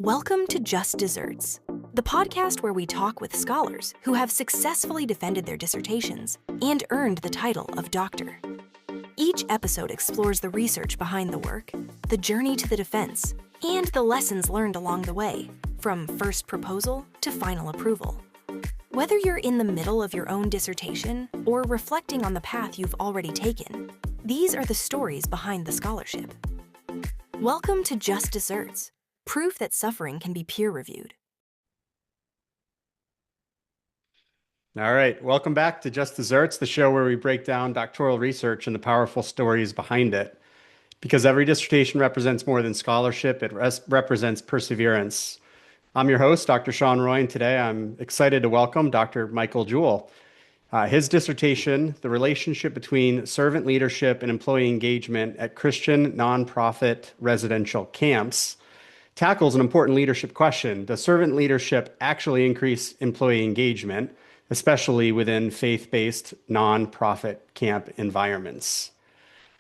Welcome to Just Disserts, the podcast where we talk with scholars who have successfully defended their dissertations and earned the title of Doctor. Each episode explores the research behind the work, the journey to the defense, and the lessons learned along the way, from first proposal to final approval. Whether you're in the middle of your own dissertation or reflecting on the path you've already taken, these are the stories behind the scholarship. Welcome to Just Disserts, proof that suffering can be peer-reviewed. All right, welcome back to Just Desserts, the show where we break down doctoral research and the powerful stories behind it. Because every dissertation represents more than scholarship, it represents perseverance. I'm your host, Dr. Sean Roy, and today I'm excited to welcome Dr. Michael Jewell. His dissertation, The Relationship Between Servant Leadership and Employee Engagement at Christian Nonprofit Residential Camps, tackles an important leadership question. Does servant leadership actually increase employee engagement, especially within faith-based nonprofit camp environments?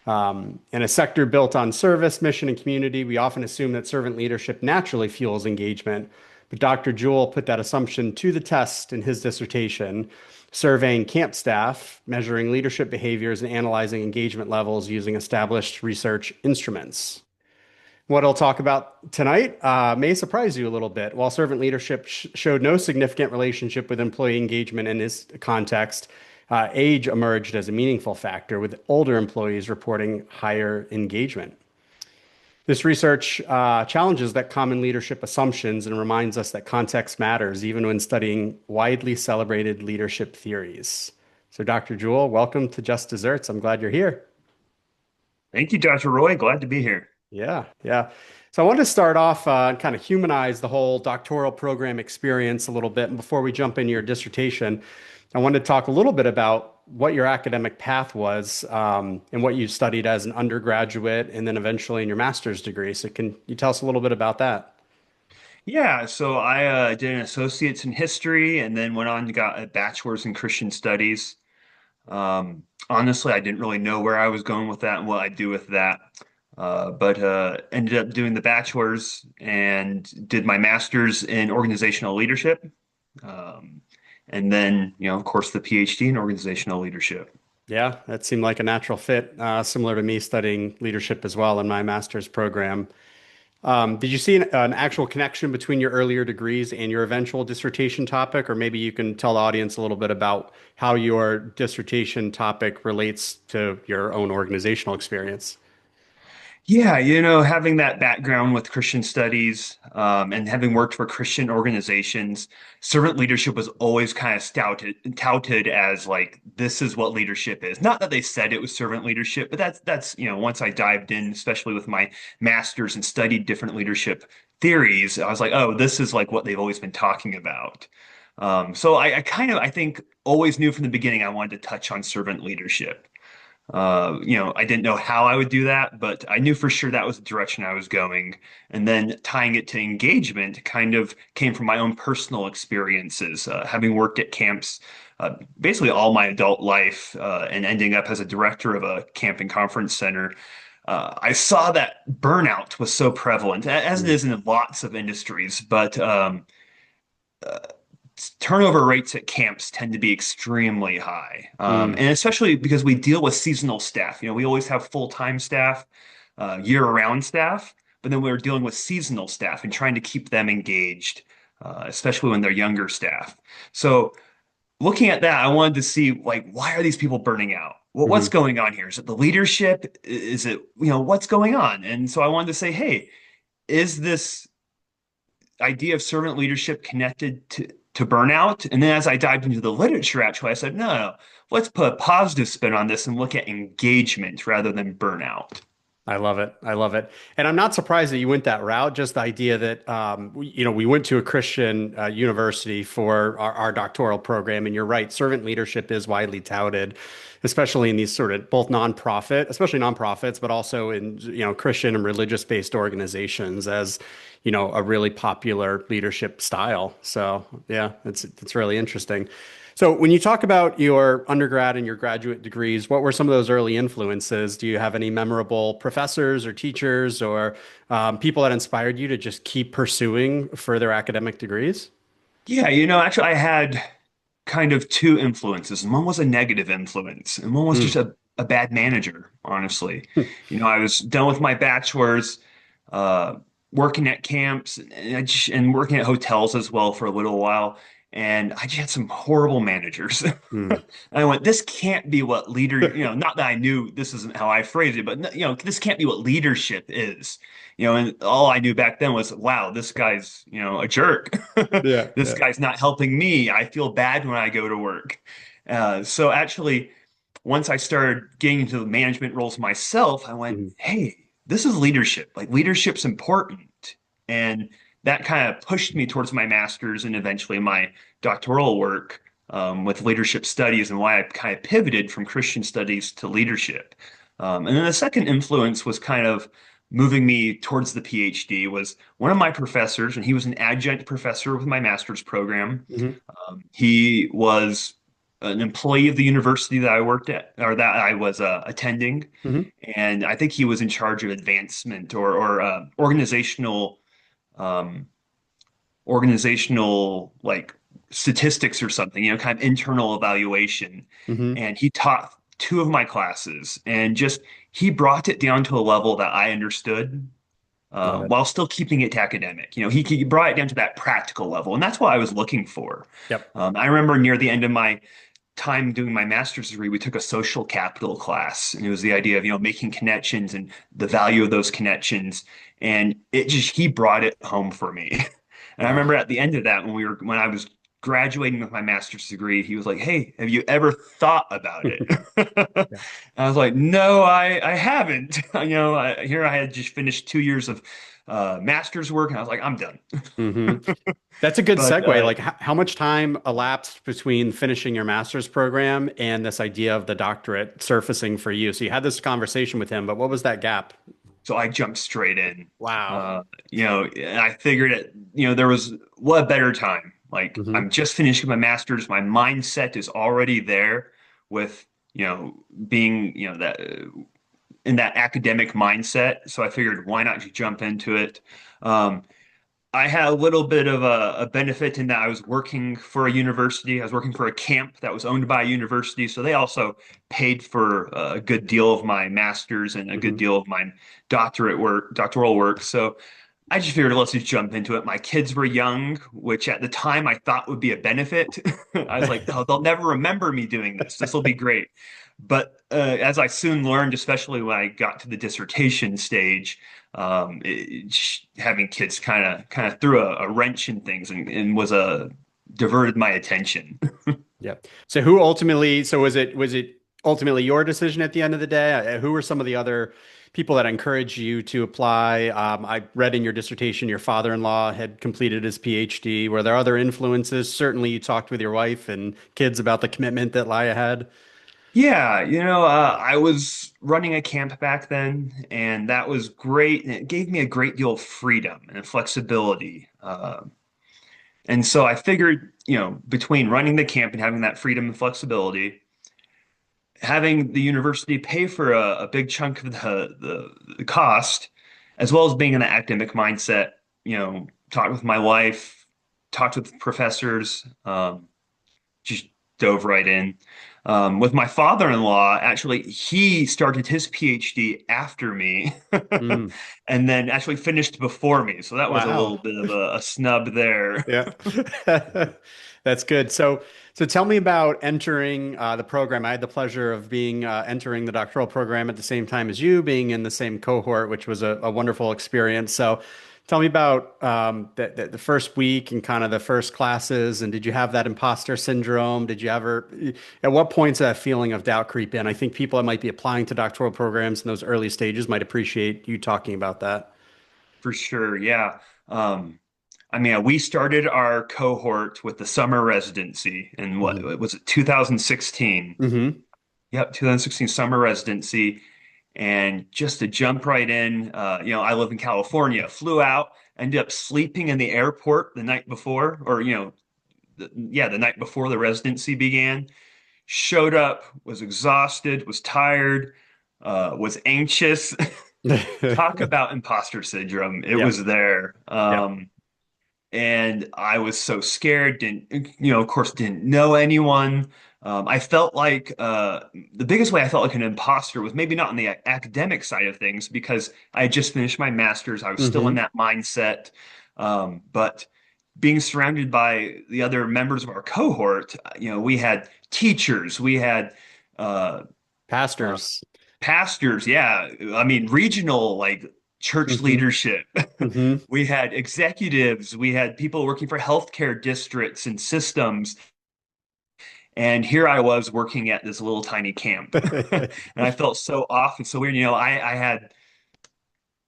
In a sector built on service, mission, and community, we often assume that servant leadership naturally fuels engagement. But Dr. Jewell put that assumption to the test in his dissertation, surveying camp staff, measuring leadership behaviors, and analyzing engagement levels using established research instruments. What I'll talk about tonight may surprise you a little bit. While servant leadership showed no significant relationship with employee engagement in this context, age emerged as a meaningful factor, with older employees reporting higher engagement. This research challenges that common leadership assumptions and reminds us that context matters, even when studying widely celebrated leadership theories. So, Dr. Jewell, welcome to Just Desserts. I'm glad you're here. Thank you, Dr. Roy. Glad to be here. Yeah. So I wanted to start off and kind of humanize the whole doctoral program experience a little bit. And before we jump into your dissertation, I wanted to talk a little bit about what your academic path was and what you studied as an undergraduate and then eventually in your master's degree. So can you tell us a little bit about that? Yeah, so I did an associate's in history and then went on and got a bachelor's in Christian studies. Honestly, I didn't really know where I was going with that and what I'd do with that. But ended up doing the bachelor's and did my master's in organizational leadership. And then, of course, the PhD in organizational leadership. Yeah, that seemed like a natural fit, similar to me studying leadership as well in my master's program. Did you see an actual connection between your earlier degrees and your eventual dissertation topic? Or maybe you can tell the audience a little bit about how your dissertation topic relates to your own organizational experience. Yeah, having that background with Christian studies and having worked for Christian organizations, servant leadership was always kind of touted as like, this is what leadership is. Not that they said it was servant leadership, but that's once I dived in, especially with my master's and studied different leadership theories, I was like, oh, this is like what they've always been talking about. So I think always knew from the beginning I wanted to touch on servant leadership. I didn't know how I would do that, but I knew for sure that was the direction I was going. And then tying it to engagement kind of came from my own personal experiences, having worked at camps basically all my adult life and ending up as a director of a camp and conference center. I saw that burnout was so prevalent, as it is in lots of industries, but turnover rates at camps tend to be extremely high. And especially because we deal with seasonal staff. We always have full-time staff, year-round staff, but then we're dealing with seasonal staff and trying to keep them engaged, especially when they're younger staff. So looking at that, I wanted to see, like, why are these people burning out? What's Mm-hmm. going on here? Is it the leadership? Is it, what's going on? And so I wanted to say, hey, is this idea of servant leadership connected to burnout? And then as I dived into the literature, actually, I said, no, let's put a positive spin on this and look at engagement rather than burnout. I love it. I love it. And I'm not surprised that you went that route. Just the idea that, we went to a Christian university for our doctoral program. And you're right, servant leadership is widely touted, especially in these sort of both nonprofit, especially nonprofits, but also in, Christian and religious-based organizations as, a really popular leadership style. So yeah, it's really interesting. So when you talk about your undergrad and your graduate degrees, what were some of those early influences? Do you have any memorable professors or teachers or people that inspired you to just keep pursuing further academic degrees? Yeah, actually, I had kind of two influences, and one was a negative influence, and one was just Mm. a bad manager, honestly. I was done with my bachelor's, uh, working at camps and working at hotels as well for a little while, and I just had some horrible managers. Mm. And I went, this can't be what not that I knew this isn't how I phrased it, but this can't be what leadership is. And all I knew back then was, wow, this guy's, a jerk. Yeah, This yeah. guy's not helping me. I feel bad when I go to work. So actually, once I started getting into the management roles myself, I went, Mhm. hey, this is leadership. Like leadership's important. And that kind of pushed me towards my master's and eventually my doctoral work with leadership studies and why I kind of pivoted from Christian studies to leadership. And then the second influence was kind of moving me towards the PhD was one of my professors, and he was an adjunct professor with my master's program. Mhm. He was an employee of the university that I worked at or that I was attending, Mhm. and I think he was in charge of advancement or um, organizational like statistics or something, kind of internal evaluation. Mhm. And he taught two of my classes, and just he brought it down to a level that I understood Got it. while still keeping it academic. He brought it down to that practical level, and that's what I was looking for. Yep. I remember near the end of my time doing my master's degree, we took a social capital class, and it was the idea of, making connections and the value of those connections. And he brought it home for me. And I Wow. remember at the end of that, when I was graduating with my master's degree, he was like, "Hey, have you ever thought about it?" And Yeah. I was like, "No, I haven't." Here I had just finished 2 years of master's work, and I was like, "I'm done." hmm That's a good But segue. Like, how much time elapsed between finishing your master's program and this idea of the doctorate surfacing for you? So you had this conversation with him, but what was that gap? So I jumped straight in. Wow. And I figured there was what a better time. Like hmm I'm just finishing my master's, my mindset is already there with, being, that in that academic mindset. So I figured why not just jump into it? Um, I had a little bit of a benefit in that I was working for a university. I was working for a camp that was owned by a university. So they also paid for a good deal of my master's and a good hmm deal of my doctoral work. So I just figured let's just jump into it. My kids were young, which at the time I thought would be a benefit. I was like, oh, they'll never remember me doing this. This will be great. But as I soon learned, especially when I got to the dissertation stage, having kids kind of threw a wrench in things and was a diverted my attention. Yep. So was it ultimately your decision at the end of the day? Who were some of the other people that encouraged you to apply? I read in your dissertation your father-in-law had completed his PhD. Were there other influences? Certainly, you talked with your wife and kids about the commitment that lie ahead. Yeah, I was running a camp back then, and that was great. And it gave me a great deal of freedom and flexibility. And so I figured, between running the camp and having that freedom and flexibility, having the university pay for a big chunk of the cost, as well as being in the academic mindset, talked with my wife, talked with professors, just dove right in. With my father-in-law, actually, he started his PhD after me Mm, and then actually finished before me. So that was a wow. little bit of a snub there. Yeah. That's good. So tell me about entering the program. I had the pleasure of being entering the doctoral program at the same time as you, being in the same cohort, which was a wonderful experience. So tell me about the first week and kind of the first classes. And did you have that imposter syndrome? Did you ever, at what points did that feeling of doubt creep in? I think people that might be applying to doctoral programs in those early stages might appreciate you talking about that. For sure, yeah. Um, I mean, we started our cohort with the summer residency in what hmm was it, 2016? hmm Yep, 2016 summer residency. And just to jump right in, I live in California, flew out, ended up sleeping in the airport the night before, or, the night before the residency began. Showed up, was exhausted, was tired, was anxious. Talk about imposter syndrome. It Yep. was there. Yep. And I was so scared, of course, didn't know anyone. I felt like the biggest way I felt like an imposter was maybe not on the academic side of things because I had just finished my master's. I was still in Hmm. that mindset. But being surrounded by the other members of our cohort, we had teachers, we had uh, uh, Pastors. pastors, yeah. I mean, regional, like church Hmm. leadership. Hmm. We had executives, we had people working for healthcare districts and systems. And here I was working at this little tiny camp. And I felt so off and so weird. I had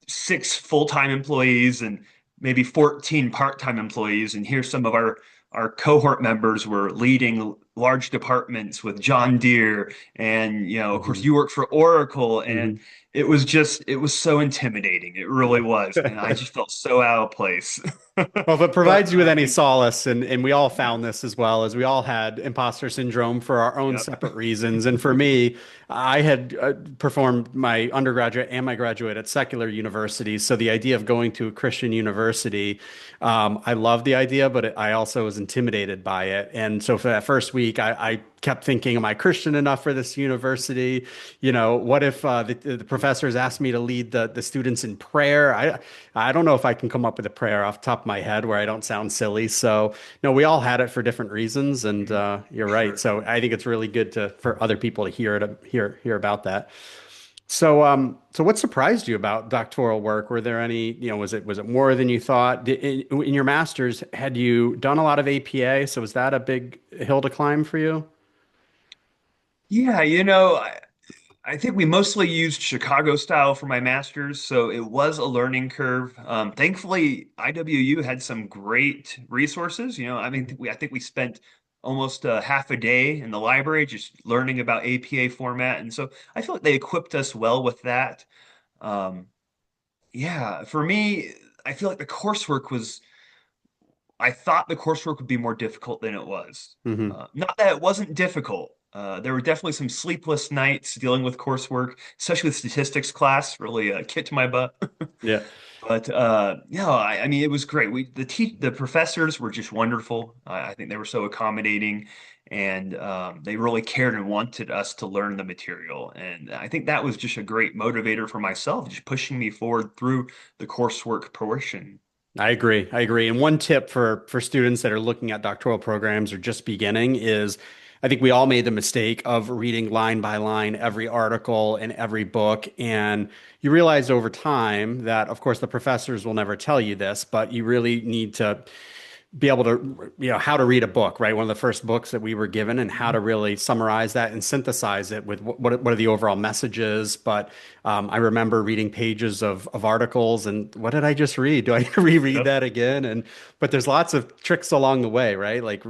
6 full-time employees and maybe 14 part-time employees. And here some of our cohort members were leading large departments with John Deere. And, of course, Hmm. you work for Oracle. And Hmm. it was so intimidating. It really Yeah. was. And I just felt so out of place. Well, if it But provides you with any solace, and we all found this as well, as we all had imposter syndrome for our own yep. separate reasons. And for me, I had performed my undergraduate and my graduate at secular universities. So the idea of going to a Christian university, I love the idea, but I also was intimidated by it. And so for that first week, I kept thinking, am I Christian enough for this university? What if the professors asked me to lead the students in prayer? I don't know if I can come up with a prayer off the top of my head where I don't sound silly. So no, we all had it for different reasons, and you're right. Sure. So I think it's really good for other people to hear about that. So what surprised you about doctoral work? Were there any, was it more than you thought? In your master's, had you done a lot of APA? So was that a big hill to climb for you? Yeah, I think we mostly used Chicago style for my master's, so it was a learning curve. Thankfully, IWU had some great resources. I think we spent almost half a day in the library just learning about APA format, and so I feel like they equipped us well with that. Um, yeah, for me, I feel like I thought the coursework would be more difficult than it was. Hmm. Not that it wasn't difficult. There were definitely some sleepless nights dealing with coursework, especially with statistics class, really kicked my butt. Yeah. But no, I mean it was great. The professors were just wonderful. I think they were so accommodating, and they really cared and wanted us to learn the material. And I think that was just a great motivator for myself, just pushing me forward through the coursework portion. I agree. I agree. And one tip for students that are looking at doctoral programs or just beginning is I think we all made the mistake of reading line by line every article and every book. And you realize over time that, of course, the professors will never tell you this, but you really need to be able to, how to read a book, right? One of the first books that we were given, and how to really summarize that and synthesize it with what are the overall messages. But I remember reading pages of articles, and what did I just read? Do I need to reread Yep. that again? But there's lots of tricks along the way, right? Like,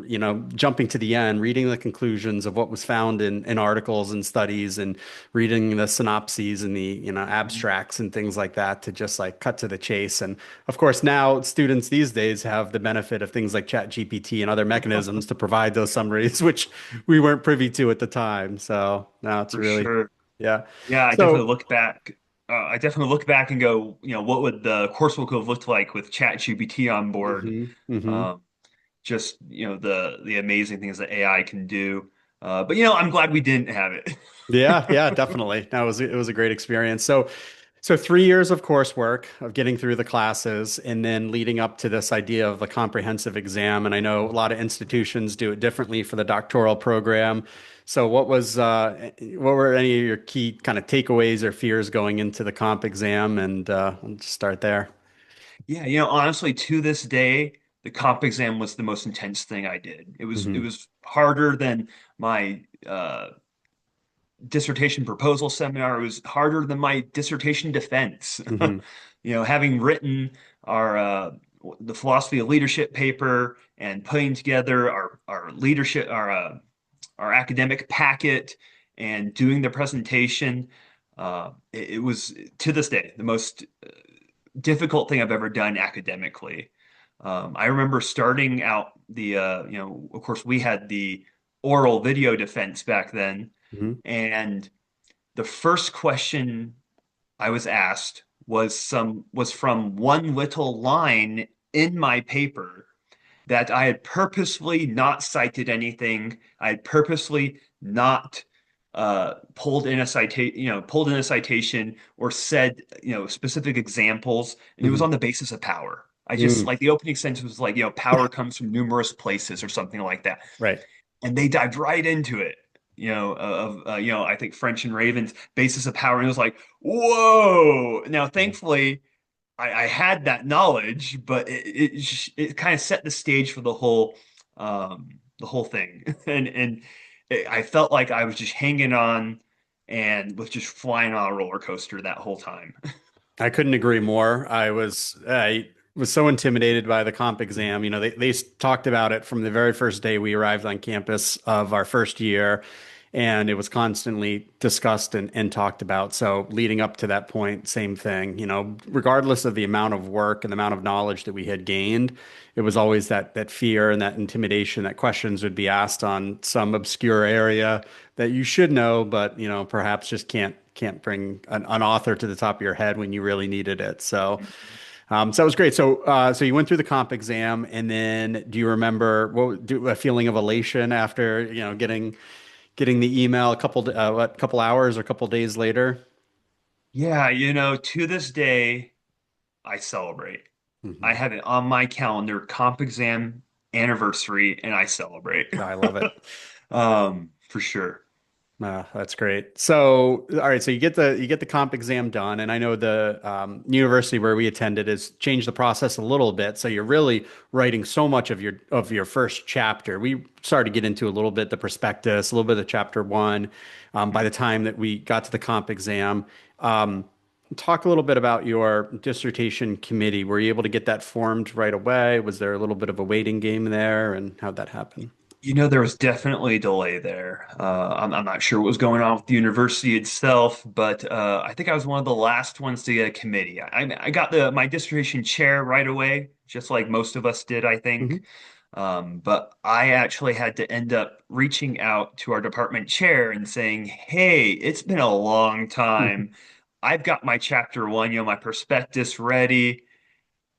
jumping to the end, reading the conclusions of what was found in articles and studies, and reading the synopses and the, abstracts and things like that to just like cut to the chase. And of course, now students these days have the benefit of things like ChatGPT and other mechanisms to provide those summaries, which we weren't privy to at the time. So now it's For really, sure. yeah. Yeah, I definitely So, look back. I definitely look back and go, what would the coursework have looked like with ChatGPT on board? hmm. Hmm. Um, just, the amazing things that AI can do. But I'm glad we didn't have it. Yeah, yeah, definitely. That was, it was a great experience. So 3 years of coursework of getting through the classes and then leading up to this idea of the comprehensive exam. And I know a lot of institutions do it differently for the doctoral program. So what were any of your key kind of takeaways or fears going into the comp exam? And we'll just start there. Yeah, honestly, to this day, the comp exam was the most intense thing I did. It Hmm. was harder than my dissertation proposal seminar. It was harder than my dissertation defense. Hmm. Having written our the philosophy of leadership paper and putting together our leadership our academic packet and doing the presentation. It was to this day the most difficult thing I've ever done academically. I remember starting out of course, we had the oral video defense back then, Mhm. and the first question I was asked was from one little line in my paper that I had purposefully not cited anything. I had purposely not pulled in a citation or said, specific examples, and it was Mhm. on the basis of power. I just Mm. like the opening sentence was like, power comes from numerous places or something like that. Right. And they dived right into it. I think French and Raven's basis of power, and it was like, whoa. Now, thankfully, I had that knowledge, but it kind of set the stage for the whole thing, I felt like I was just hanging on and was just flying on a roller coaster that whole time. I couldn't agree more. I was so intimidated by the comp exam. They talked about it from the very first day we arrived on campus of our first year, and it was constantly discussed and talked about. So leading up to that point, same thing. Regardless of the amount of work and the amount of knowledge that we had gained, it was always that fear and that intimidation that questions would be asked on some obscure area that you should know, but perhaps just can't bring an author to the top of your head when you really needed it. So that was great. So you went through the comp exam, and then do you remember a feeling of elation after getting the email a couple hours or a couple days later? Yeah, to this day, I celebrate. I Hmm. have it on my calendar, comp exam anniversary, and I celebrate. I love it. For sure. That's great. So, all right. So you get the comp exam done, and I know the university where we attended has changed the process a little bit. So you're really writing so much of your first chapter. We started to get into a little bit the prospectus, a little bit of chapter one. By the time that we got to the comp exam, um, talk a little bit about your dissertation committee. Were you able to get that formed right away? Was there a little bit of a waiting game there, and how'd that happen? There was definitely a delay there. I'm not sure what was going on with the university itself, but I think I was one of the last ones to get a committee. I got my dissertation chair right away, just like most of us did, I think. Hmm. But I actually had to end up reaching out to our department chair and saying, "Hey, it's been a long time. I've got my chapter one, my prospectus ready.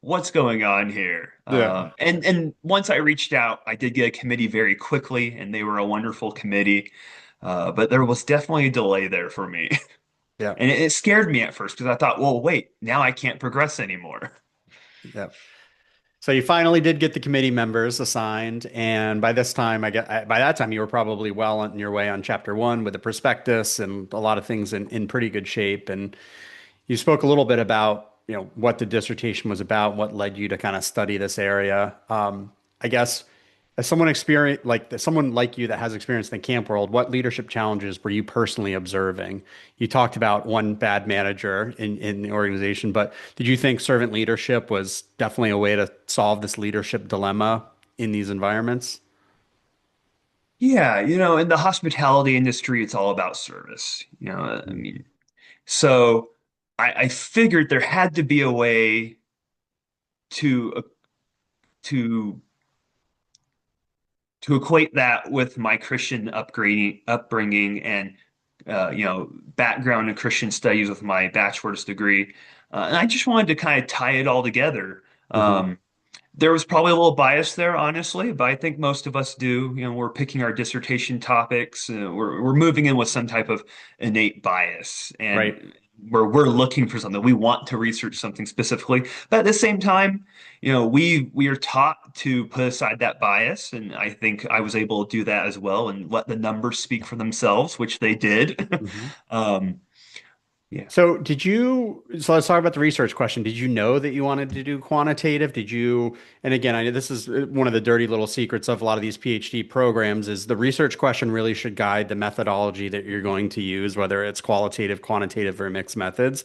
What's going on here?" Yeah. And once I reached out, I did get a committee very quickly, and they were a wonderful committee. But there was definitely a delay there for me. Yeah. And it scared me at first because I thought, well, wait, now I can't progress anymore. Yeah. So you finally did get the committee members assigned, and by this time, by that time you were probably well on your way on chapter one with the prospectus and a lot of things in pretty good shape. And you spoke a little bit about what the dissertation was about, what led you to kind of study this area. I guess as someone like you that has experience in the camp world, what leadership challenges were you personally observing? You talked about one bad manager in the organization, but did you think servant leadership was definitely a way to solve this leadership dilemma in these environments? Yeah, in the hospitality industry, it's all about service. I Mm. mean, so I figured there had to be a way to to equate that with my Christian upbringing and background in Christian studies with my bachelor's degree, and I just wanted to kind of tie it all together. Hmm. There was probably a little bias there, honestly, but I think most of us do. We're picking our dissertation topics. We're moving in with some type of innate bias, Right. and we're looking for something. We want to research something specifically, but at the same time, we are taught to put aside that bias, and I think I was able to do that as well and let the numbers speak for themselves, which they did. Hmm. Um, yeah. So let's talk about the research question. Did you know that you wanted to do quantitative? And again, I know this is one of the dirty little secrets of a lot of these PhD programs is the research question really should guide the methodology that you're going to use, whether it's qualitative, quantitative, or mixed methods.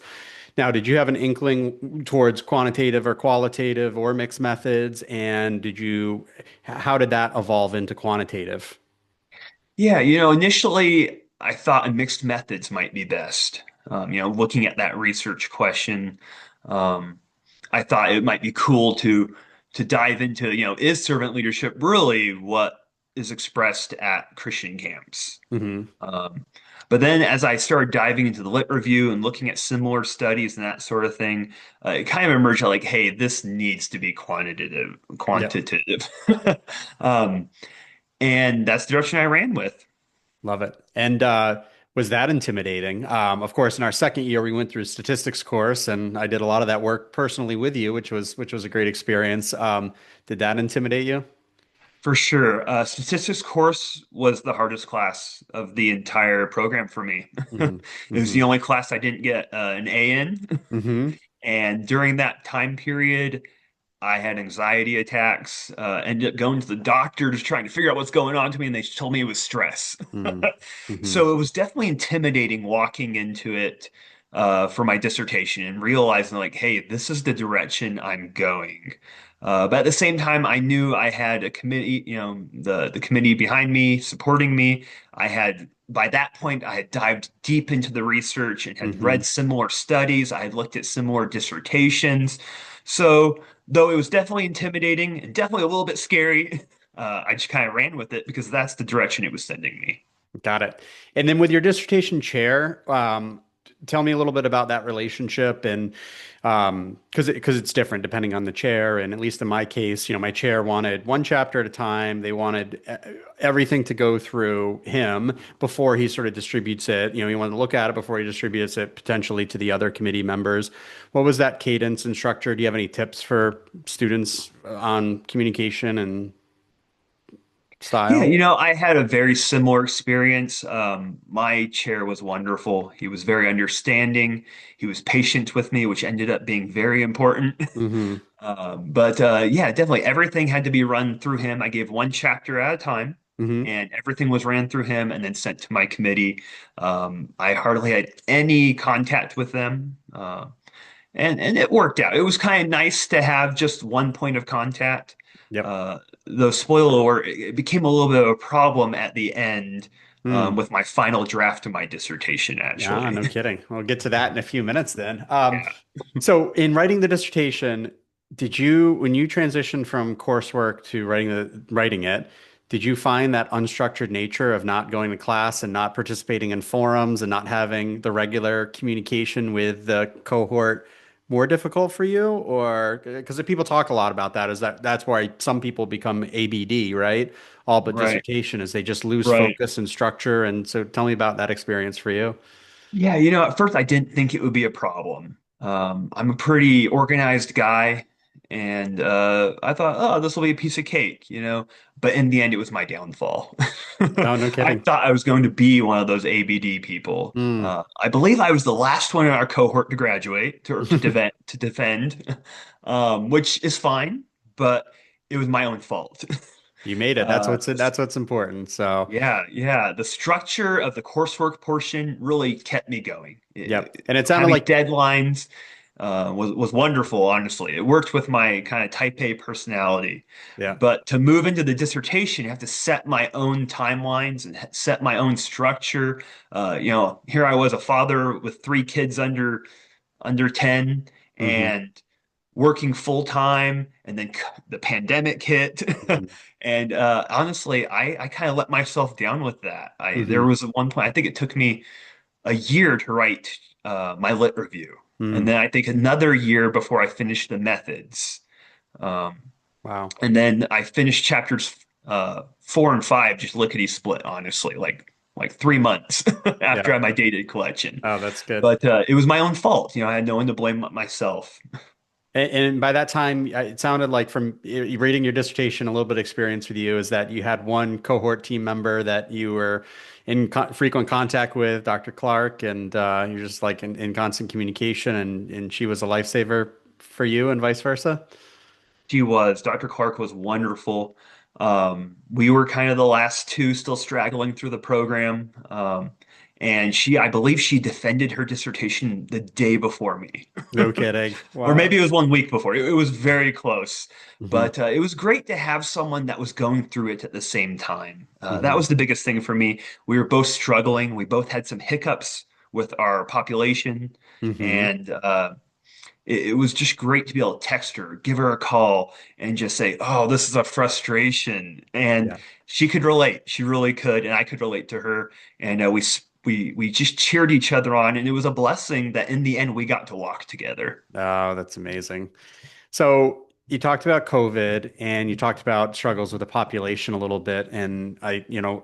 Now, did you have an inkling towards quantitative or qualitative or mixed methods? And how did that evolve into quantitative? Yeah, initially I thought mixed methods might be best. Looking at that research question, um, I thought it might be cool to dive into, is servant leadership really what is expressed at Christian camps? Hmm. Um, but then as I started diving into the lit review and looking at similar studies and that sort of thing, it kind of emerged like, hey, this needs to be Yep. quantitative. Um, and that's the direction I ran with. Love it. And was that intimidating? Of course, in our second year, we went through a statistics course, and I did a lot of that work personally with you, which was a great experience. Did that intimidate you? For sure. Statistics course was the hardest class of the entire program for me. Hmm. It was Hmm. the only class I didn't get an A in. Hmm. And during that time period, I had anxiety attacks, ended up going to the doctor just trying to figure out what's going on to me, and they told me it was stress. Hmm. Hmm. So it was definitely intimidating walking into it for my dissertation and realizing like, hey, this is the direction I'm going. But at the same time, I knew I had a committee, the committee behind me, supporting me. I had by that point, I had dived deep into the research and had Hmm. read similar studies. I had looked at similar dissertations. So though it was definitely intimidating and definitely a little bit scary, I just kind of ran with it because that's the direction it was sending me. Got it. And then with your dissertation chair, tell me a little bit about that relationship and because it's different depending on the chair. And at least in my case, my chair wanted one chapter at a time. They wanted everything to go through him before he sort of distributes it. He wanted to look at it before he distributes it potentially to the other committee members. What was that cadence and structure? Do you have any tips for students on communication and Yeah, style? I had a very similar experience. My chair was wonderful. He was very understanding. He was patient with me, which ended up being very important. Hmm. But yeah, definitely everything had to be run through him. I gave one chapter at a time, Hmm. and everything was ran through him and then sent to my committee. I hardly had any contact with them, and it worked out. It was kind of nice to have just one point of contact. Yep. Uh, though spoiler alert, it became a little bit of a problem at the end Hmm. with my final draft of my dissertation, Yeah, actually. no kidding. We'll get to that in a few minutes then. Yeah. So in writing the dissertation, when you transitioned from coursework to writing it, did you find that unstructured nature of not going to class and not participating in forums and not having the regular communication with the cohort more difficult for you? Or because people talk a lot about that, is that's why some people become ABD, right? All but Right. dissertation is they just lose Right. focus and structure. And so tell me about that experience for you. Yeah, at first I didn't think it would be a problem. I'm a pretty organized guy, and I thought, oh, this will be a piece of cake. But in the end, it was my downfall. Oh, no I kidding. thought I was going to be one of those ABD people. Mm. I believe I was the last one in our cohort to graduate to defend, which is fine, but it was my own fault. You made it. That's Uh, that's what's important. So, yeah, yeah. The structure of the coursework portion really kept me going. yep. And it sounded Having like, deadlines was wonderful, honestly. It worked with my kind of type A personality. yeah. But to move into the dissertation, you have to set my own timelines and set my own structure. Here I was a father with three kids under 10 Hmm. and working full time, and then the pandemic hit. Hmm. And honestly, I kind of let myself down with that. There Hmm. was one point, I think it took me a year to write my lit review. And Hmm. then I think another year before I finished the methods. Um, Wow. and then I finished chapters 4 and 5 just lickety split, honestly, like 3 months after I Yeah. had my data collection. Oh, that's good. But it was my own fault. I had no one to blame but myself. And by that time, it sounded like from reading your dissertation, a little bit of experience with you is that you had one cohort team member that you were in frequent contact with, Dr. Clark, and you're just like in constant communication, and she was a lifesaver for you, and vice versa. She was. Dr. Clark was wonderful. We were kind of the last two still straggling through the program. And I believe she defended her dissertation the day before me. No kidding. Or Wow. maybe it was one week before. It was very close. Hmm. But it was great to have someone that was going through it at the same time. That Hmm. was the biggest thing for me. We were both struggling. We both had some hiccups with our population. Hmm. And it was just great to be able to text her, give her a call, and just say, "Oh, this is a frustration." And Yeah. she could relate. She really could, and I could relate to her. And we just cheered each other on, and it was a blessing that in the end we got to walk together. Oh, that's amazing. So you talked about COVID and you talked about struggles with the population a little bit. And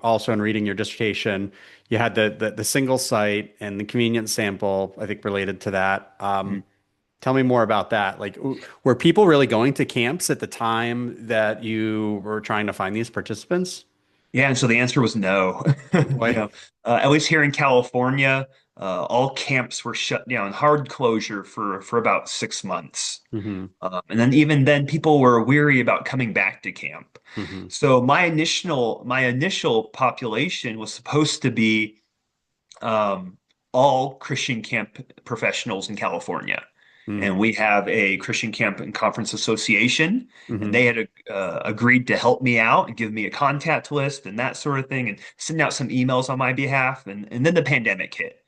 also in reading your dissertation, you had the single site and the convenient sample, I think related to that. Tell me more about that. Like, were people really going to camps at the time that you were trying to find these participants? Yeah, and so the answer was no. Oh boy. At least here in California, all camps were shut down, hard closure for about 6 months. Hmm. And then even then, people were weary about coming back to camp. Hmm. So my initial population was supposed to be um, all Christian camp professionals in California. And we have a Christian Camp and Conference Association, and Hmm. they had agreed to help me out and give me a contact list and that sort of thing, and send out some emails on my behalf. And then the pandemic hit,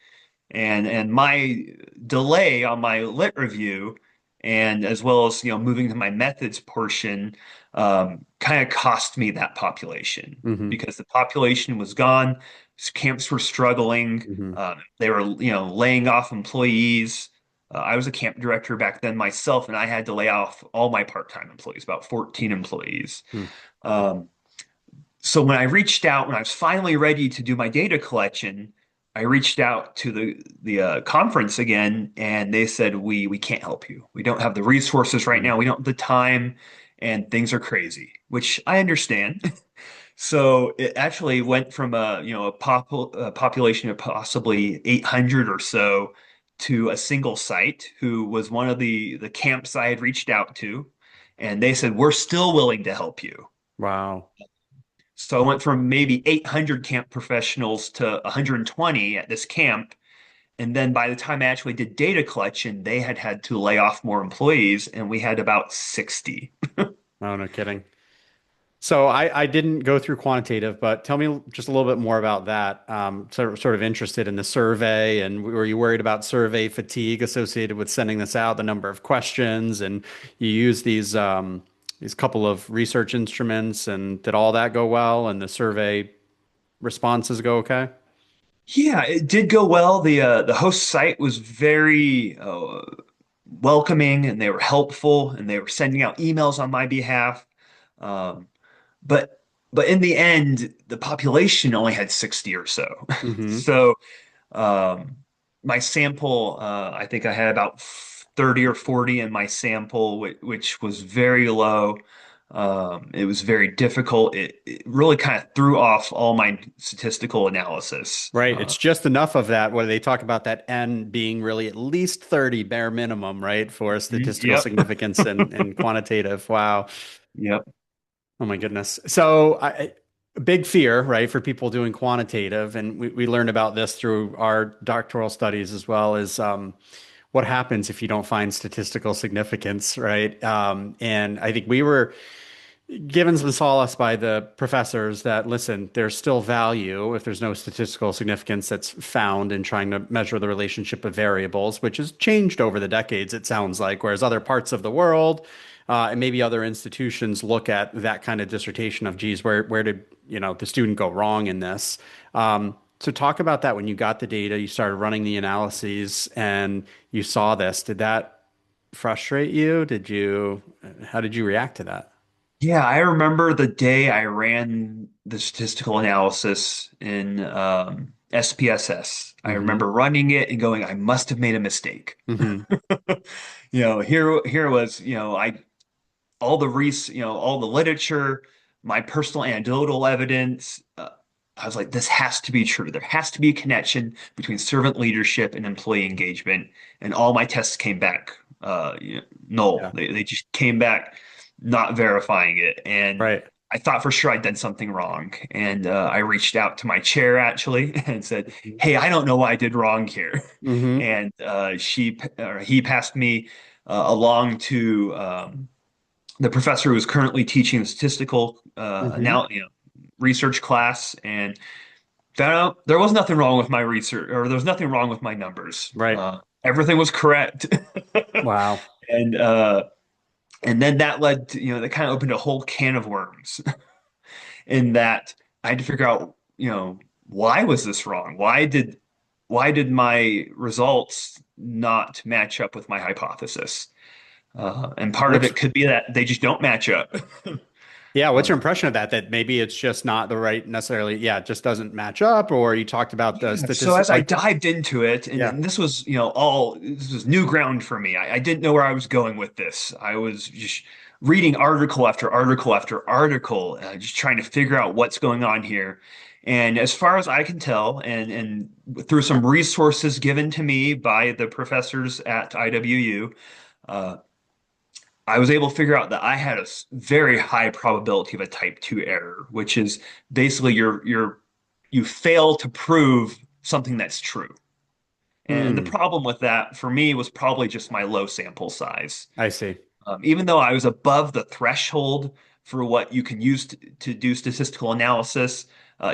and my delay on my lit review, and as well as moving to my methods portion, kind of cost me that population Hmm. because the population was gone. Camps were struggling. Hmm. They were laying off employees. I was a camp director back then myself, and I had to lay off all my part-time employees, about 14 employees. Hmm. Um, so when I reached out, when I was finally ready to do my data collection, I reached out to the conference again, and they said we can't help you. We don't have the resources right Hmm. now. We don't have the time, and things are crazy, which I understand. So it actually went from a population of possibly 800 or so to a single site who was one of the camps I had reached out to, and they said we're still willing to help you. Wow. So I went from maybe 800 camp professionals to 120 at this camp. And then by the time I actually did data collection, they had to lay off more employees, and we had about 60. Oh, no kidding. So I didn't go through quantitative, but tell me just a little bit more about that. Sort of interested in the survey, and were you worried about survey fatigue associated with sending this out, the number of questions, and you use these couple of research instruments, and did all that go well, and the survey responses go okay? Yeah, it did go well. The host site was very welcoming, and they were helpful, and they were sending out emails on my behalf. Um, but but in the end, the population only had 60 or so. Hmm. So um, my sample, I think I had about 30 or 40 in my sample, which was very low. It was very difficult. It really kind of threw off all my statistical analysis. Right. It's just enough of that where they talk about that N being really at least 30 bare minimum, right, for statistical Yep. significance and quantitative. Wow. Yep. Oh my goodness. So a big fear, right, for people doing quantitative, and we learned about this through our doctoral studies as well, is what happens if you don't find statistical significance, right? And I think we were given some solace by the professors that, listen, there's still value if there's no statistical significance that's found in trying to measure the relationship of variables, which has changed over the decades, it sounds like, whereas other parts of the world and maybe other institutions look at that kind of dissertation of, geez, where did the student go wrong in this? So talk about that when you got the data, you started running the analyses, and you saw this. Did that frustrate you? How did you react to that? Yeah, I remember the day I ran the statistical analysis in SPSS. I Hmm. remember running it and going, I must have made a mistake. Hmm. Here was, all the all the literature, my personal anecdotal evidence. I was like, this has to be true. There has to be a connection between servant leadership and employee engagement. And all my tests came back null. Yeah. They just came back not verifying it. And Right. I thought for sure I'd done something wrong. And I reached out to my chair actually and said, "Hey, I don't know what I did wrong here." Hmm. And he passed me along to the professor who is currently teaching the statistical Hmm. now research class, and found out there was nothing wrong with my research, or there was nothing wrong with my numbers. Right. everything was correct. Wow. And uh and then that led to, that kind of opened a whole can of worms in that I had to figure out, why was this wrong? Why did my results not match up with my hypothesis? And part of What's it could be that they just don't match up. Yeah, what's your Uh, impression of that? That maybe it's just not the right necessarily, yeah, it just doesn't match up, or you talked about the yeah. So statistic as I like dived into it, and, yeah. and this was, this was new ground for me. I didn't know where I was going with this. I was just reading article after article after article, just trying to figure out what's going on here. And as far as I can tell, and through some resources given to me by the professors at IWU, uh, I was able to figure out that I had a very high probability of a type 2 error, which is basically you fail to prove something that's true. And the Hmm, problem with that for me was probably just my low sample size. I see. Even though I was above the threshold for what you can use to do statistical analysis,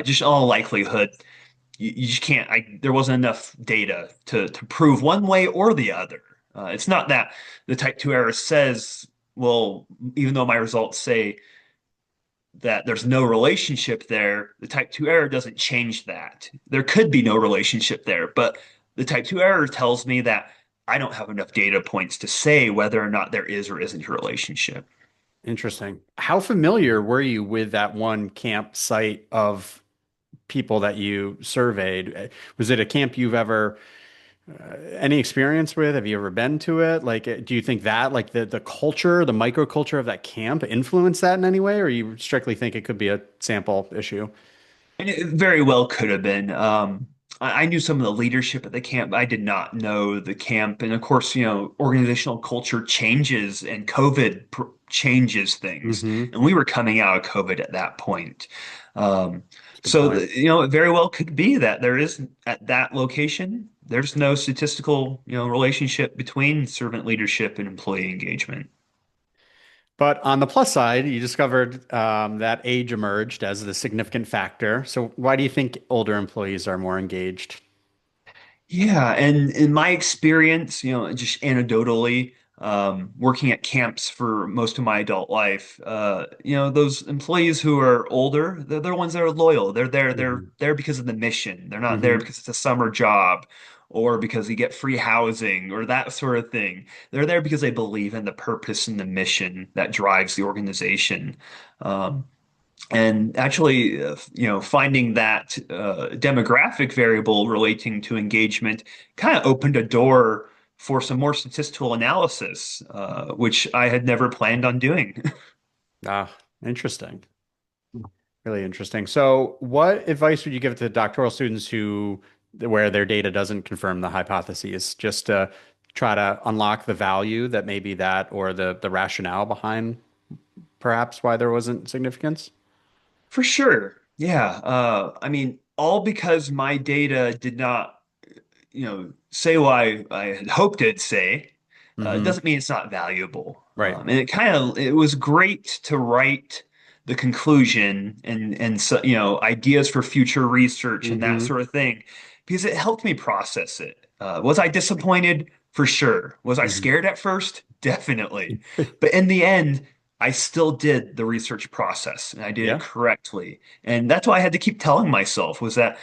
just all likelihood, you just can't. There wasn't enough data to prove one way or the other. It's not that the type 2 error says, well, even though my results say that there's no relationship there, the type 2 error doesn't change that. There could be no relationship there, but the type 2 error tells me that I don't have enough data points to say whether or not there is or isn't a relationship. Interesting. How familiar were you with that one campsite of people that you surveyed? Was it a camp you've ever any experience with? Have you ever been to it? Like, do you think that like the culture, the microculture of that camp influenced that in any way, or you strictly think it could be a sample issue? And it very well could have been. I knew some of the leadership at the camp. I did not know the camp. And of course, organizational culture changes and COVID changes things. Mm-hmm. And we were coming out of COVID at that point. Um, That's a good so, point. it very well could be that there is at that location, there's no statistical, relationship between servant leadership and employee engagement. But on the plus side, you discovered that age emerged as the significant factor. So why do you think older employees are more engaged? Yeah, and in my experience, just anecdotally, working at camps for most of my adult life, those employees who are older, they're the ones that are loyal. They're Hmm. there because of the mission. They're not there Hmm. because it's a summer job or because you get free housing or that sort of thing. They're there because they believe in the purpose and the mission that drives the organization. Um, and actually, finding that demographic variable relating to engagement kind of opened a door for some more statistical analysis, which I had never planned on doing. Ah, interesting. Really interesting. So, what advice would you give to doctoral students where their data doesn't confirm the hypotheses, just to try to unlock the value that maybe that or the rationale behind perhaps why there wasn't significance? For sure. Yeah. I mean, all because my data did not, say what I had hoped it'd say, Hmm. doesn't mean it's not valuable. Right. And it was great to write the conclusion and so, ideas for future research and that Hmm. sort of thing, because it helped me process it. Was I disappointed? For sure. Was I Hmm. scared at first? Definitely. But in the end, I still did the research process and I did it Yeah. correctly. And that's why I had to keep telling myself was that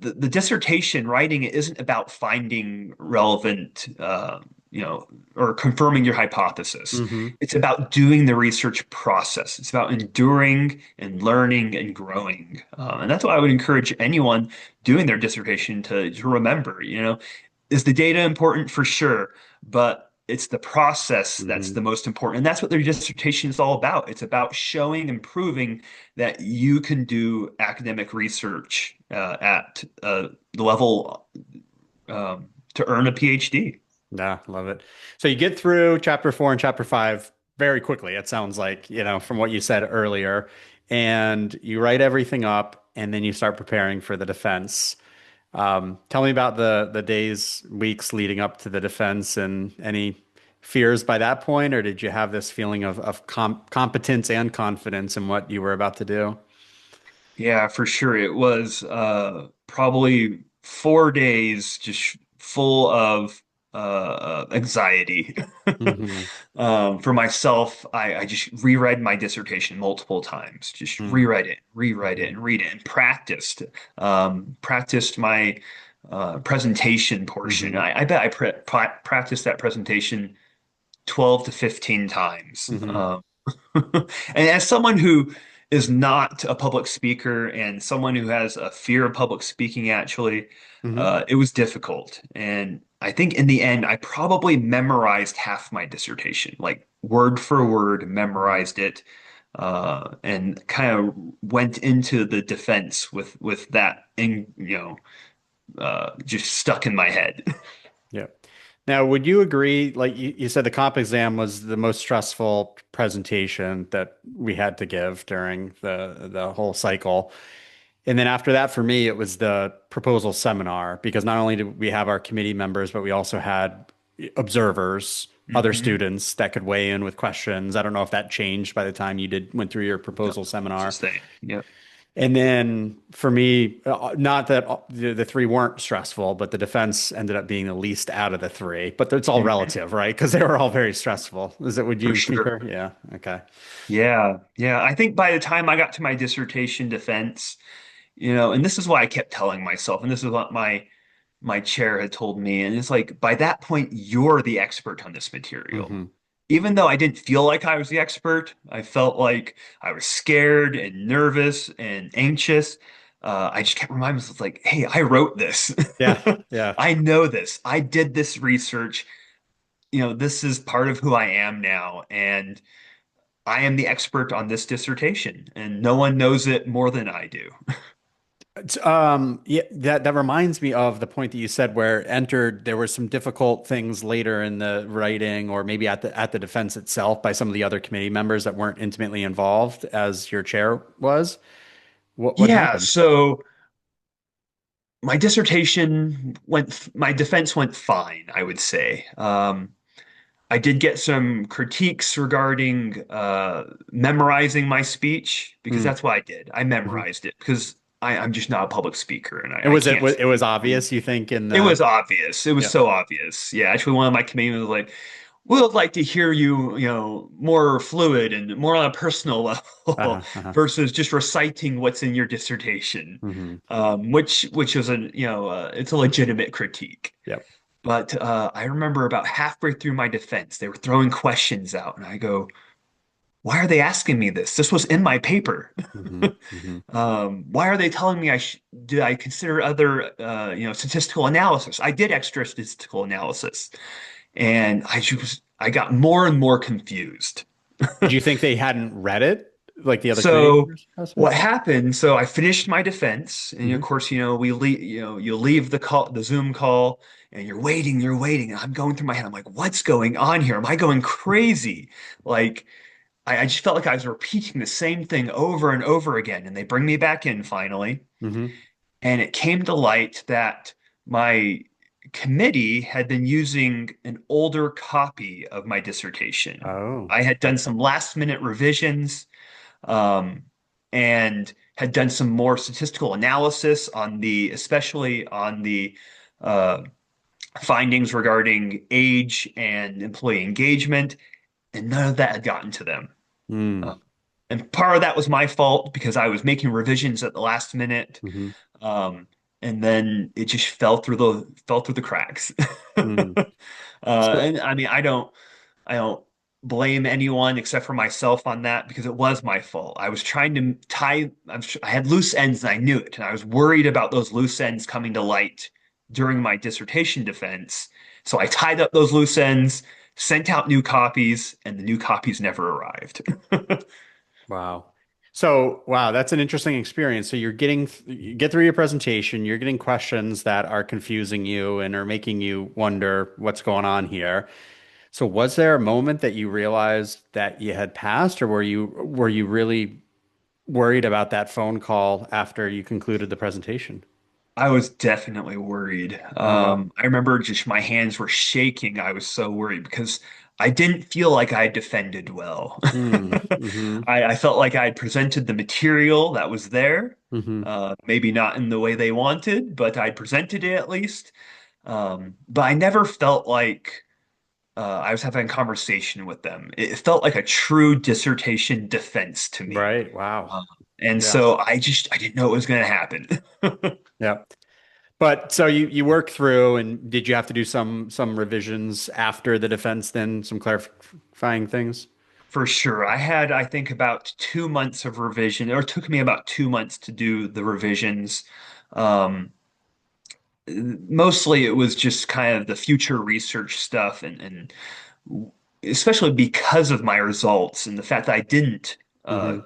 the dissertation writing it isn't about finding relevant, or confirming your hypothesis. Hmm. It's about doing the research process. It's about enduring and learning and growing. And that's why I would encourage anyone doing their dissertation to remember, is the data important for sure, but it's the process that's Hmm. the most important. And that's what their dissertation is all about. It's about showing and proving that you can do academic research at the level to earn a PhD. Yeah, love it. So you get through chapter 4 and chapter 5 very quickly, it sounds like, from what you said earlier, and you write everything up and then you start preparing for the defense. Tell me about the days, weeks leading up to the defense and any fears by that point, or did you have this feeling of competence and confidence in what you were about to do? Yeah, for sure. It was probably 4 days just full of anxiety. Hmm. For myself, I just reread my dissertation multiple times, just reread it, Hmm. and read it, and practiced my presentation portion. Hmm. I bet I practiced that presentation 12 to 15 times. Hmm. And as someone who is not a public speaker and someone who has a fear of public speaking, actually, Hmm. it was difficult. And I think in the end, I probably memorized half my dissertation, like word for word, memorized it, and kind of went into the defense with that, in, just stuck in my head. Yeah. Now, would you agree, like you said, the comp exam was the most stressful presentation that we had to give during the whole cycle. And then after that, for me, it was the proposal seminar because not only did we have our committee members, but we also had observers, other Hmm. students that could weigh in with questions. I don't know if that changed by the time you went through your No, proposal it's the seminar. same. Yep. And then for me, not that the three weren't stressful, but the defense ended up being the least out of the three. But it's all Mhm. relative, right? Because they were all very stressful. Would For you sure. concur? Yeah. Okay. Yeah, yeah. I think by the time I got to my dissertation defense, and this is what I kept telling myself, and this is what my chair had told me, and it's like by that point you're the expert on this material. Hmm. Even though I didn't feel like I was the expert, I felt like I was scared and nervous and anxious. I just kept reminding myself, like, hey, I wrote this. Yeah. Yeah. I know this. I did this research. This is part of who I am now, and I am the expert on this dissertation, and no one knows it more than I do. Yeah, that reminds me of the point that you said where there were some difficult things later in the writing or maybe at the defense itself by some of the other committee members that weren't intimately involved as your chair was. What Yeah, happened? so my defense went fine, I would say. I did get some critiques regarding memorizing my speech because Mm. that's what I did. I Mhm. memorized it because I'm just not a public speaker and And I can't it was speak. obvious, you think, in It the was obvious. It was yeah. so obvious. Yeah, actually, one of my comedians was like, "We would like to hear you, more fluid and more on a personal level Uh-huh, uh-huh. versus just reciting what's in your dissertation," Hmm. which was it's a legitimate critique. Yep. But I remember about halfway through my defense, they were throwing questions out, and I go, "Why are they asking me this? This was in my paper." Hmm. Hmm. Why are they telling me did I consider other statistical analysis? I did extra statistical analysis, and I got more and more confused. Did you think they hadn't read it like the other committee So members? Possibly? what happened? So I finished my defense, and of Hmm. course, we leave, you leave the Zoom call, and you're waiting, and I'm going through my head. I'm like, what's going on here? Am I going crazy? Like, I just felt like I was repeating the same thing over and over again, and they bring me back in finally. Hmm. And it came to light that my committee had been using an older copy of my dissertation. Oh. I had done some last minute revisions, um, and had done some more statistical analysis especially on the uh, findings regarding age and employee engagement, and none of that had gotten to them. Mm. Um, and part of that was my fault because I was making revisions at the last minute. Hmm. Um, and then it just fell through the cracks. Mm. So And I mean, I don't blame anyone except for myself on that because it was my fault. I was trying to I had loose ends and I knew it, and I was worried about those loose ends coming to light during my dissertation defense. So I tied up those loose ends, sent out new copies, and the new copies never arrived. wow. So, wow, that's an interesting experience. So you get through your presentation, you're getting questions that are confusing you and are making you wonder what's going on here. So was there a moment that you realized that you had passed, or were you really worried about that phone call after you concluded the presentation? I was definitely worried. Uh-huh. I remember just my hands were shaking. I was so worried because I didn't feel like I defended well. Mm. Hmm. I felt like I had presented the material that was there, Hmm. maybe not in the way they wanted, but I presented it at least. But I never felt like I was having a conversation with them. It felt like a true dissertation defense to me. Right. Wow. And Yeah. so I didn't know it was going to happen. Yeah. But so you work through, and did you have to do some revisions after the defense, then some clarifying things? For sure. I had, I think, about 2 months of revision, or it took me about 2 months to do the revisions. Um, Mostly it was just kind of the future research stuff and especially because of my results and the fact that I didn't Hmm.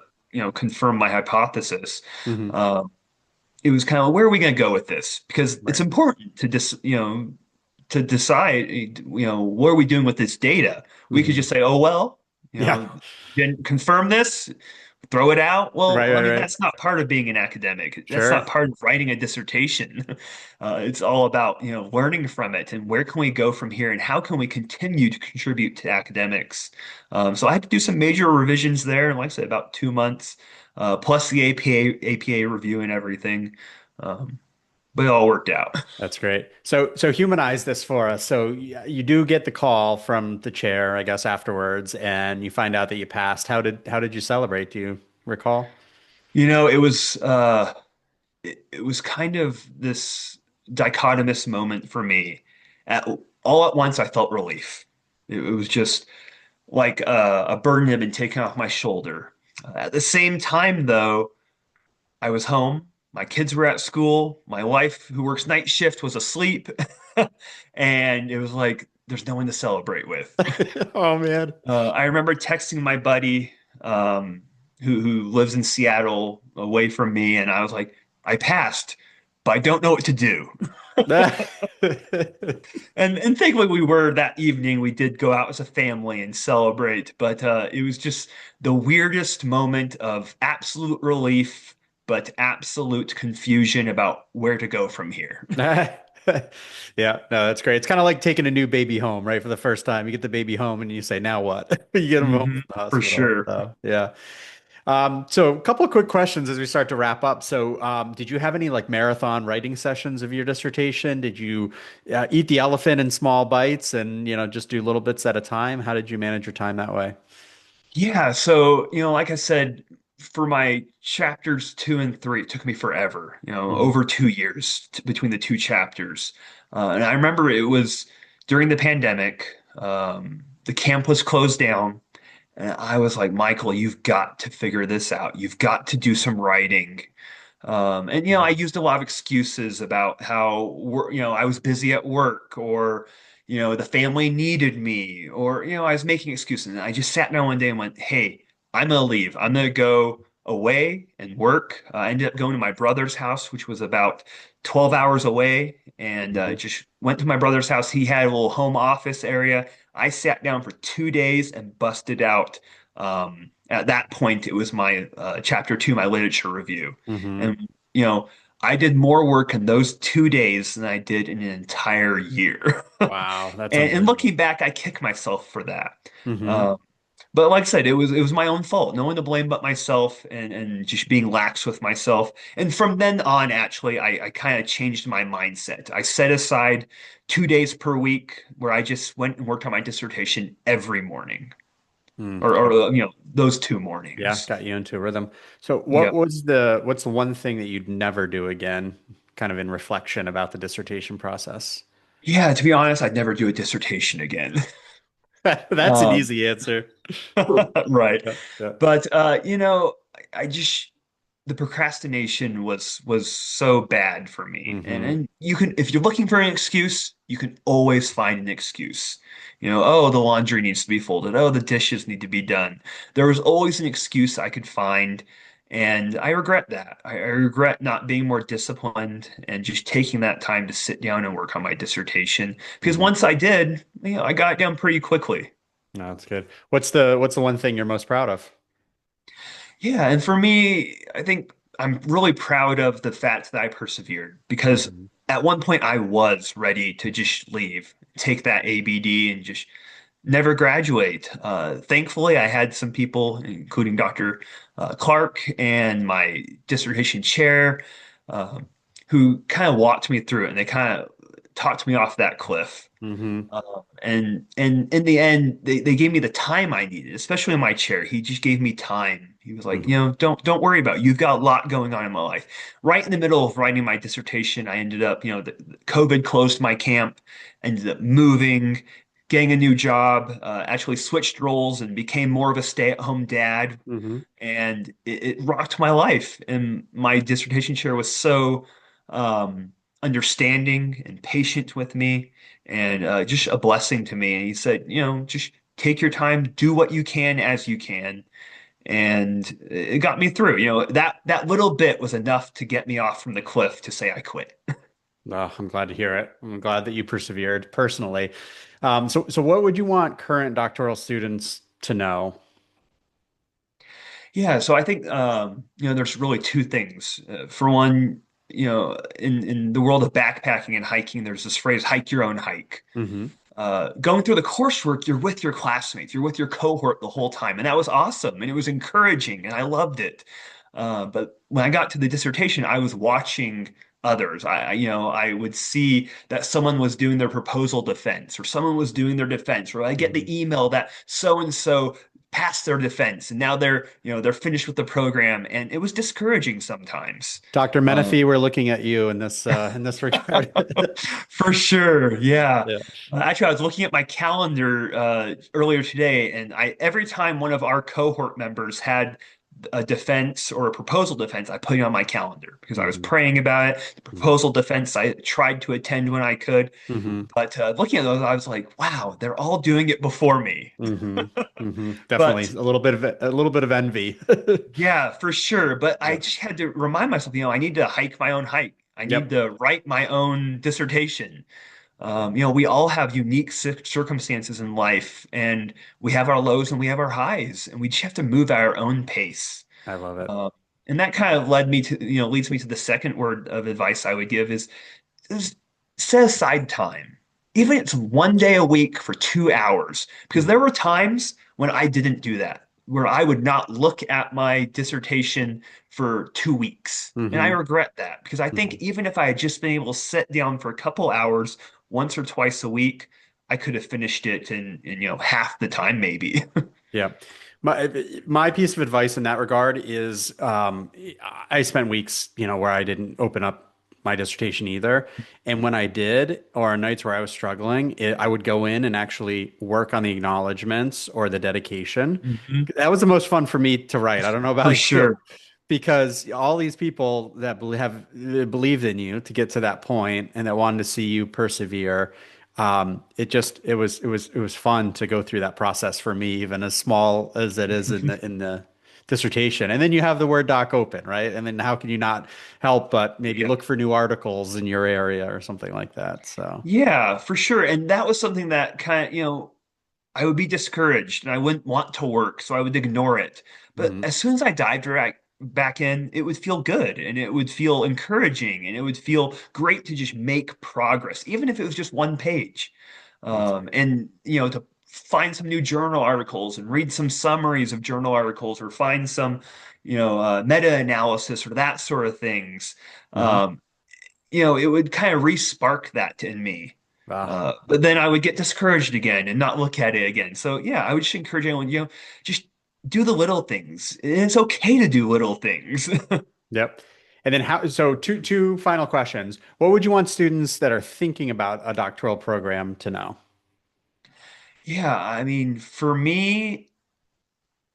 confirm my hypothesis. Hmm. Um, it was kind of where are we going to go with this? Because it's Right. important to decide, what are we doing with this data? We could Hmm. just say, oh, well, Yeah. didn't confirm this, throw it out. Well, Right. I Right. mean, Right. that's not part of being an academic. That's Sure. not part of writing a dissertation. It's all about, learning from it and where can we go from here and how can we continue to contribute to academics. So I had to do some major revisions there, and like I said, about 2 months, plus the APA review and everything. Um, but it all worked out. That's great. So humanize this for us. So you do get the call from the chair, I guess, afterwards, and you find out that you passed. How did you celebrate? Do you recall? It was kind of this dichotomous moment for me. At, all at once, I felt relief. It was just like a burden had been taken off my shoulder. At the same time, though, I was home. My kids were at school. My wife, who works night shift, was asleep. And it was like, there's no one to celebrate with. Oh man. I remember texting my buddy who lives in Seattle away from me, and I was like, I passed, but I don't know what to do. And thankfully we were that evening. We did go out as a family and celebrate, but it was just the weirdest moment of absolute relief, but absolute confusion about where to go from here. Yeah, no, that's great. It's kind of like taking a new baby home, right? For the first time, you get the baby home and you say, now what? You get them home Hmm. from the For hospital. sure. So, yeah. So a couple of quick questions as we start to wrap up. So, did you have any like marathon writing sessions of your dissertation? Did you eat the elephant in small bites and, just do little bits at a time? How did you manage your time that way? Yeah, so, like I said, for my chapters 2 and 3, it took me forever, Hmm. over 2 years between the two chapters. And I remember it was during the pandemic, the camp was closed down, and I was like, Michael, you've got to figure this out. You've got to do some writing. And I used a lot of excuses about how I was busy at work, or the family needed me, or I was making excuses. And I just sat down one day and went, "Hey, I'm gonna leave. I'm gonna go away and work." I ended up going to my brother's house, which was about 12 hours away, and Hmm. just went to my brother's house. He had a little home office area. I sat down for 2 days and busted out. At that point, it was my chapter 2, my literature review. Hmm. And, you know, I did more work in those 2 days than I did in an entire year. Wow, that's And unbelievable. looking back, I kick myself for that. Hmm. Um, but like I said, it was my own fault. No one to blame but myself, and just being lax with myself. And from then on, actually, I kind of changed my mindset. I set aside 2 days per week where I just went and worked on my dissertation every morning, or those two Yeah, mornings. got you into a rhythm. So Yeah. what's the one thing that you'd never do again, kind of in reflection about the dissertation process? Yeah, to be honest, I'd never do a dissertation again. That's an Um, easy answer. right. Yeah, yeah. But I just the procrastination was so bad for me. And Hmm. and you can, if you're looking for an excuse, you can always find an excuse. Oh, the laundry needs to be folded. Oh, the dishes need to be done. There was always an excuse I could find, and I regret that. I regret not being more disciplined and just taking that time to sit down and work on my dissertation. Because Hmm. once I did, I got it down pretty quickly. No, that's good. What's the one thing you're most proud of? Yeah, and for me, I think I'm really proud of the fact that I persevered, because Hmm. at one point I was ready to just leave, take that ABD and just never graduate. Thankfully, I had some people, including Dr. Clark and my dissertation chair, um, who kind of walked me through it, and they kind of talked me off that cliff. Hmm. And in the end, they gave me the time I needed, especially in my chair. He just gave me time. He was like, Hmm. don't worry about it. You've got a lot going on in my life. Right in the middle of writing my dissertation, I ended up, COVID closed my camp, ended up moving, getting a new job, actually switched roles and became more of a stay-at-home dad. Hmm. And it rocked my life. And my dissertation chair was so understanding and patient with me, and just a blessing to me. And he said, just take your time, do what you can as you can. And it got me through. That little bit was enough to get me off from the cliff to say I quit. Oh, I'm glad to hear it. I'm glad that you persevered personally. So what would you want current doctoral students to know? Yeah, so I think there's really two things. For one, in the world of backpacking and hiking, there's this phrase, hike your own hike. Hmm. Going through the coursework, you're with your classmates, you're with your cohort the whole time, and that was awesome, and it was encouraging, and I loved it. But when I got to the dissertation, I was watching others. I would see that someone was doing their proposal defense, or someone was doing their defense, or I get Hmm. the email that so and so passed their defense, and now they're finished with the program, and it was discouraging sometimes. Dr. Um, Menifee, we're looking at you in this regard. For sure, yeah. Yeah. Actually, I was looking at my calendar earlier today, and I every time one of our cohort members had a defense or a proposal defense, I put it on my calendar because I was Hmm. praying about it. The Hmm. proposal defense, I tried to attend when I could, Hmm. but looking at those, I was like, wow, they're all doing it before me. Hmm. Hmm. Definitely But a little bit of envy. yeah, for sure. But I Yeah. just had to remind myself, I need to hike my own hike. I need Yep. to write my own dissertation. We all have unique circumstances in life, and we have our lows and we have our highs, and we just have to move at our own pace. I love it. Uh, and that kind of leads me to the second word of advice I would give is set aside time. Even if it's one day a week for 2 hours, because Hmm. there were times when I didn't do that, where I would not look at my dissertation for 2 weeks. And I Hmm. regret that because I think Hmm. even if I had just been able to sit down for a couple hours once or twice a week, I could have finished it in half the time maybe. Yeah. My piece of advice in that regard is I spent weeks, where I didn't open up my dissertation either. And when I did, or nights where I was struggling, I would go in and actually work on the acknowledgments or the dedication. Mhm. That was the most fun for me to write. I don't know For about you, sure. because all these people that have believed in you to get to that point and that wanted to see you persevere, it was fun to go through that process for me, even as small as it is in the dissertation. And then you have the Word doc open, right? And then how can you not help but maybe Yeah. look for new articles in your area or something like that? So, Yeah, for sure. And that was something that kind of, I would be discouraged and I wouldn't want to work, so I would ignore it. But mhm. as soon as I dived right back in, it would feel good and it would feel encouraging and it would feel great to just make progress, even if it was just one page. That's great. And to find some new journal articles and read some summaries of journal articles or find some, meta-analysis or that sort of things. Hmm. Um, it would kind of re-spark that in me. Wow. But then I would get discouraged again and not look at it again. So yeah, I would just encourage anyone, just do the little things. It's okay to do little things. Yep. And then so two final questions. What would you want students that are thinking about a doctoral program to know? Yeah, I mean, for me,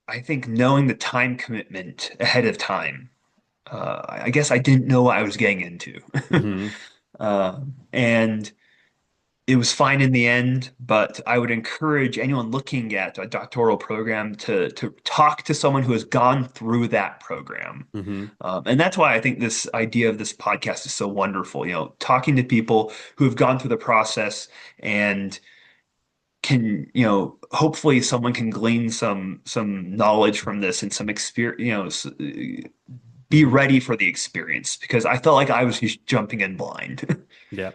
I think knowing the time commitment ahead of time. I guess I didn't know what I was getting into. Hmm. And it was fine in the end, but I would encourage anyone looking at a doctoral program to talk to someone who has gone through that program. Hmm. And that's why I think this idea of this podcast is so wonderful. Talking to people who have gone through the process and can, hopefully someone can glean some knowledge from this and some experience, be Hmm. ready for the experience because I felt like I was just jumping in blind. Yeah.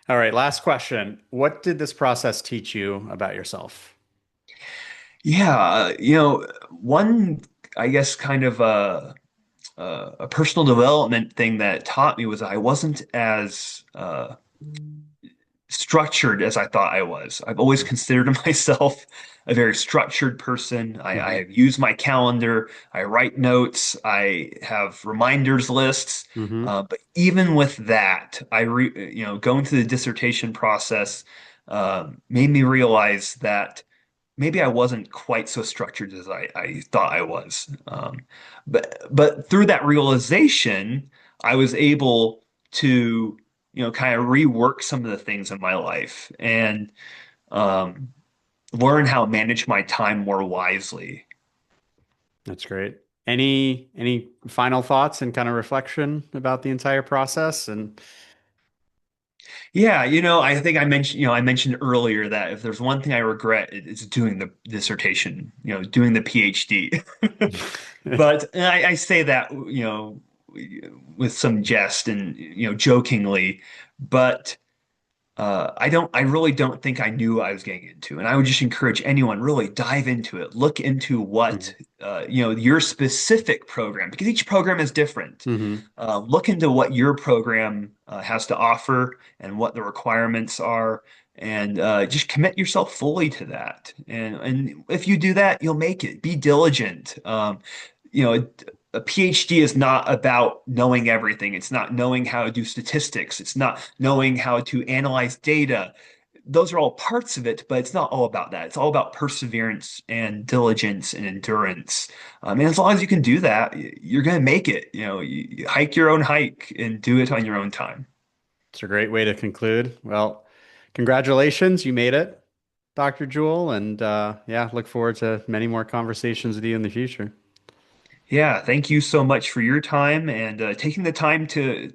All right. Last question. What did this process teach you about yourself? Yeah, one, I guess, kind of a personal development thing that taught me was I wasn't as structured as I thought I was. I've always considered myself a very structured person. I Mm-hmm. have used my calendar. I write notes. I have reminders lists. Mm-hmm. But even with that, going through the dissertation process made me realize that maybe I wasn't quite so structured as I thought I was. But through that realization, I was able to, kind of rework some of the things in my life and um, learn how to manage my time more wisely. That's great. Any final thoughts and kind of reflection about the entire process? And Yeah, I think I mentioned earlier that if there's one thing I regret, it's doing the dissertation, doing the PhD. But I say that, with some jest and, jokingly, but I really don't think I knew what I was getting into. And I would just encourage anyone really dive into it. Look into what, your specific program, because each program is different. mm-hmm. Look into what your program has to offer and what the requirements are, and just commit yourself fully to that. And if you do that, you'll make it. Be diligent. You know, a PhD is not about knowing everything. It's not knowing how to do statistics. It's not knowing how to analyze data. Those are all parts of it, but it's not all about that. It's all about perseverance and diligence and endurance. And as long as you can do that, you're going to make it. You hike your own hike and do it on your own time. It's a great way to conclude. Well, congratulations, you made it, Dr. Jewell, and yeah, look forward to many more conversations with you in the future. Yeah, thank you so much for your time and taking the time to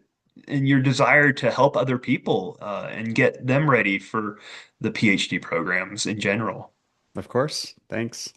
and your desire to help other people and get them ready for the PhD programs in general. Of course. Thanks.